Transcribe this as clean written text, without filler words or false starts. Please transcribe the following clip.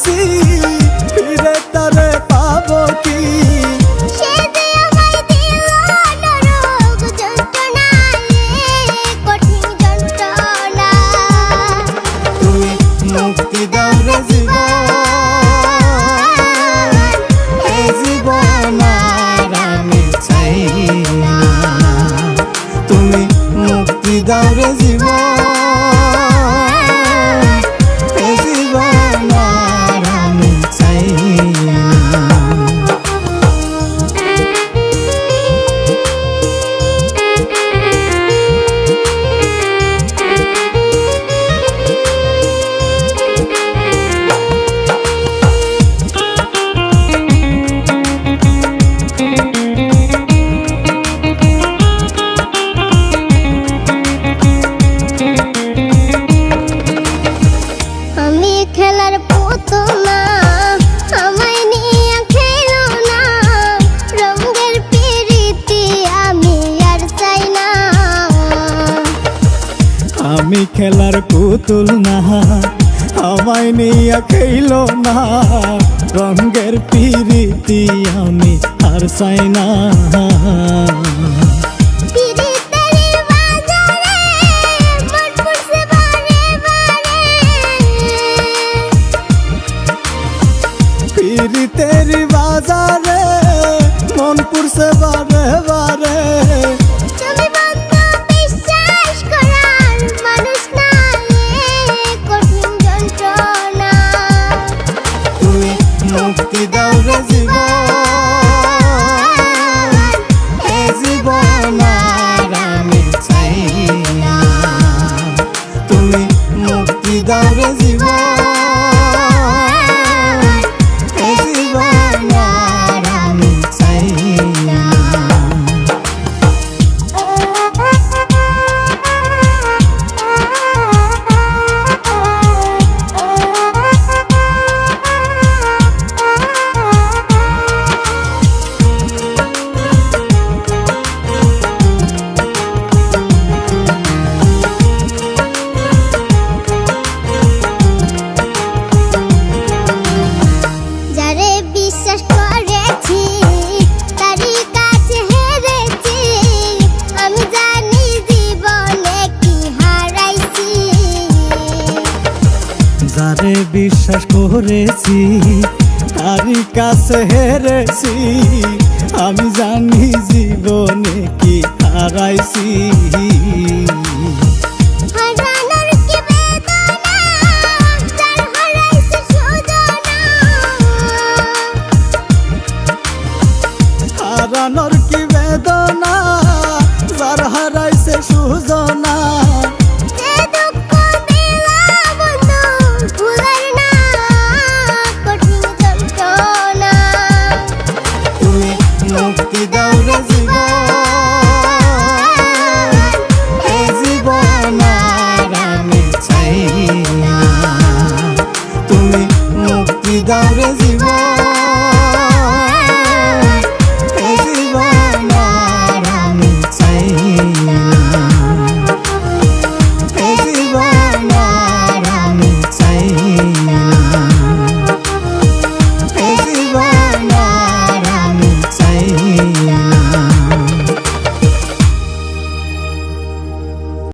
হারাইছি ফিরে তারে পাবো কি মুক্তি দাও রে জীবন এই জীবন আর আমি চাই না তুমি মুক্তি দাও রে জীবন এই জীবন আর আমি চাই না খেলার পুতুল না আমায় নিয়ে খেলো না রঙের প্রীতি আমি আর চাই না আমি খেলার পুতুল না আমায় নিয়ে খেলো না রঙের প্রীতি আমি আর চাই না तेरी बाजारे मन पुरसे बारे बारे তুমি বন্ধু বিশ্বাস করার মানুষ না কঠিন যন্ত্রণা তুমি মুক্তি দাও রে জীবন এই জীবন আর আমি চাই না তুমি মুক্তি দাও রে জীবন বিশ্বাস করেছি তারই কাছে হেরেছি আমি জানি জীবনে কি হারাইছি যারে বিশ্বাস করেছি তারই কাছে হেরেছি আমি জানি জীবনে কি হারাইছি হারানোর কি বেদনা যার হারাইছে সুজনা তুমি মুক্তি দাও রে জীবন এই জীবন আর আমি চাই না তুমি মুক্তি দাও রে জীবন